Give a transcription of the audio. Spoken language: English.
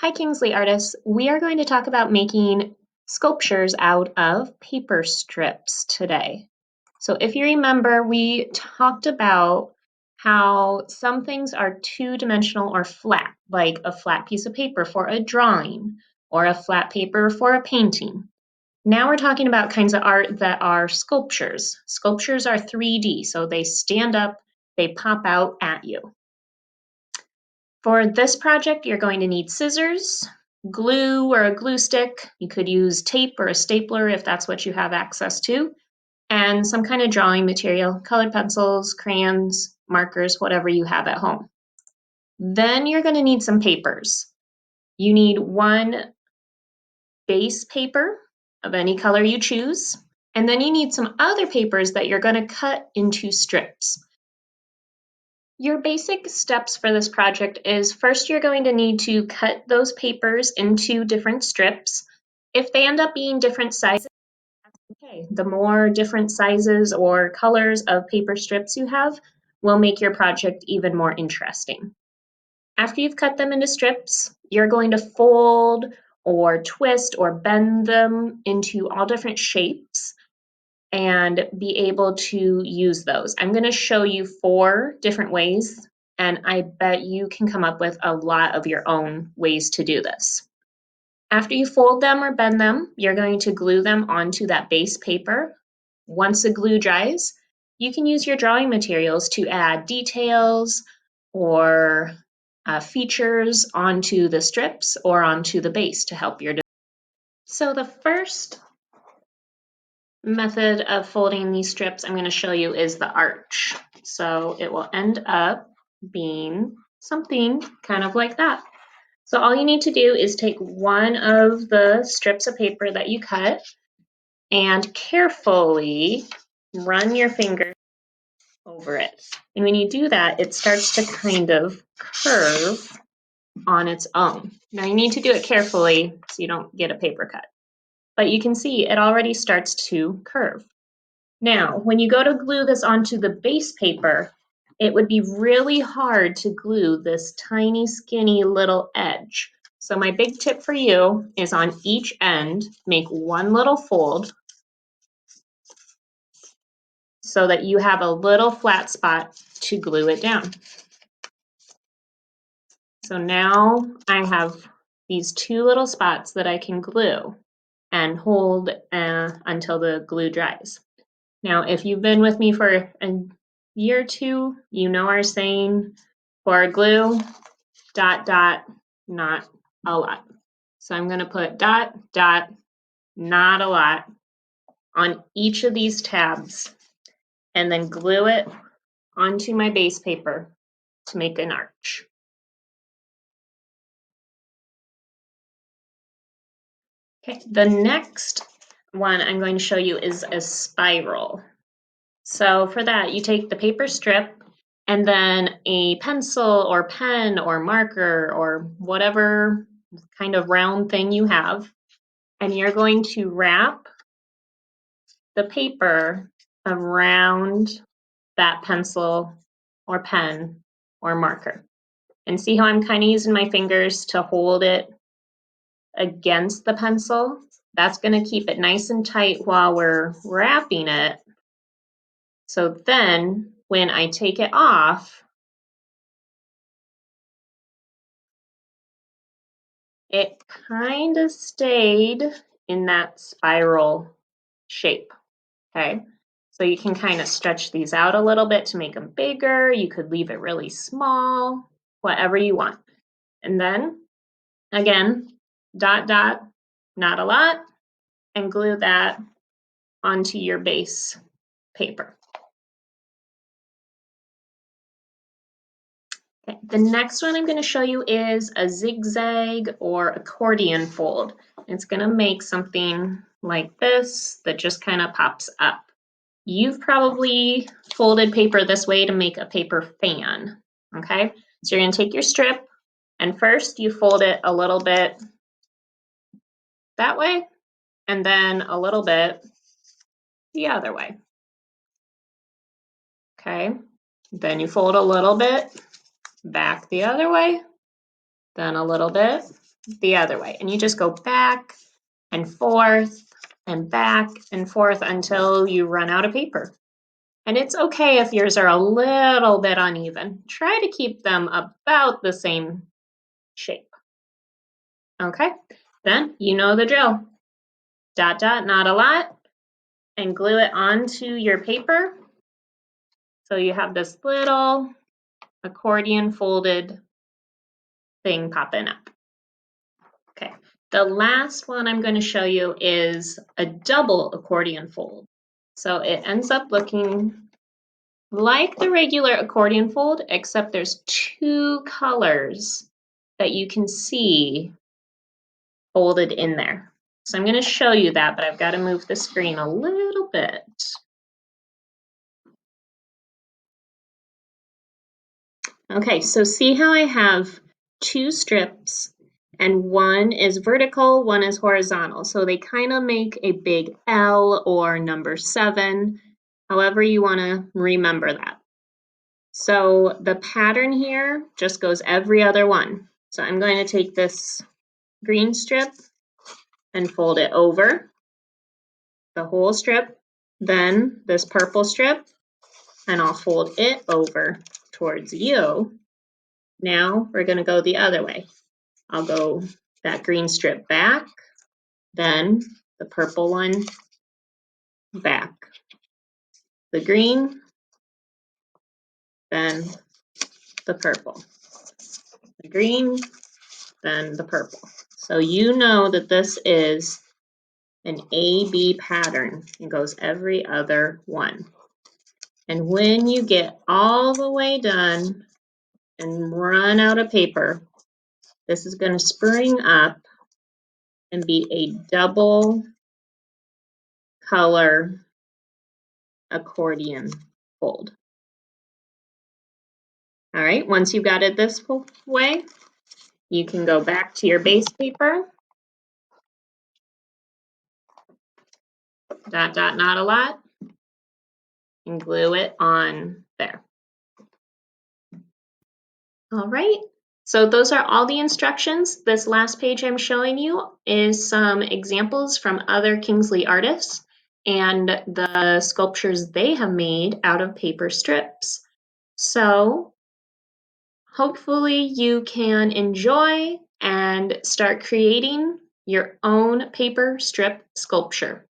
Hi, Kingsley artists. We are going to talk about making sculptures out of paper strips today. So if you remember, we talked about how some things are two-dimensional or flat, like a flat piece of paper for a drawing or a flat paper for a painting. Now we're talking about kinds of art that are sculptures. Sculptures are 3D, so they stand up, they pop out at you. For this project, you're going to need scissors, glue or a glue stick. You could use tape or a stapler if that's what you have access to, and some kind of drawing material, colored pencils, crayons, markers, whatever you have at home. Then you're going to need some papers. You need one base paper of any color you choose, and then you need some other papers that you're going to cut into strips. Your basic steps for this project is first you're going to need to cut those papers into different strips. If they end up being different sizes, that's okay. The more different sizes or colors of paper strips you have will make your project even more interesting. After you've cut them into strips, you're going to fold or twist or bend them into all different shapes and be able to use those. I'm going to show you 4 different ways, and I bet you can come up with a lot of your own ways to do this. After you fold them or bend them, you're going to glue them onto that base paper. Once the glue dries, you can use your drawing materials to add details or features onto the strips or onto the base to help your design. So the first method of folding these strips I'm going to show you is the arch. So it will end up being something kind of like that. So all you need to do is take one of the strips of paper that you cut and carefully run your finger over it. And when you do that, it starts to kind of curve on its own. Now you need to do it carefully so you don't get a paper cut. But you can see it already starts to curve. Now, when you go to glue this onto the base paper, it would be really hard to glue this tiny, skinny little edge. So my big tip for you is on each end, make one little fold so that you have a little flat spot to glue it down. So now I have these 2 little spots that I can glue and hold until the glue dries. Now, if you've been with me for a year or 2, you know our saying for glue, dot, dot, not a lot. So I'm going to put dot, dot, not a lot on each of these tabs and then glue it onto my base paper to make an arch. Okay, the next one I'm going to show you is a spiral. So for that, you take the paper strip and then a pencil or pen or marker or whatever kind of round thing you have, and you're going to wrap the paper around that pencil or pen or marker. And see how I'm kind of using my fingers to hold it against the pencil? That's going to keep it nice and tight while we're wrapping it. So then when I take it off, it kind of stayed in that spiral shape, okay? So you can kind of stretch these out a little bit to make them bigger. You could leave it really small, whatever you want. And then, again, dot, dot, not a lot, and glue that onto your base paper. Okay, the next one I'm going to show you is a zigzag or accordion fold. It's going to make something like this that just kind of pops up. You've probably folded paper this way to make a paper fan, okay? So you're going to take your strip and first you fold it a little bit that way and then a little bit the other way, okay? Then you fold a little bit back the other way, then a little bit the other way. And you just go back and forth and back and forth until you run out of paper. And it's okay if yours are a little bit uneven. Try to keep them about the same shape. Okay, then you know the drill. Dot, dot, not a lot, and glue it onto your paper. So you have this little accordion folded thing popping up. Okay, the last one I'm going to show you is a double accordion fold. So it ends up looking like the regular accordion fold, except there's two colors that you can see folded in there. So I'm going to show you that, but I've got to move the screen a little bit. Okay, so see how I have two strips and one is vertical, one is horizontal. So they kind of make a big L or number 7, however you want to remember that. So the pattern here just goes every other one. So I'm going to take this green strip and fold it over the whole strip, then this purple strip, and I'll fold it over towards you. Now we're going to go the other way. I'll go that green strip back, then the purple one back. The green, then the purple. The green, then the purple. So you know that this is an A-B pattern. It goes every other one. And when you get all the way done and run out of paper, this is going to spring up and be a double color accordion fold. All right, once you've got it this way, you can go back to your base paper, dot, dot, not a lot, and glue it on there. All right, so those are all the instructions. This last page I'm showing you is some examples from other Kingsley artists and the sculptures they have made out of paper strips. So hopefully you can enjoy and start creating your own paper strip sculpture.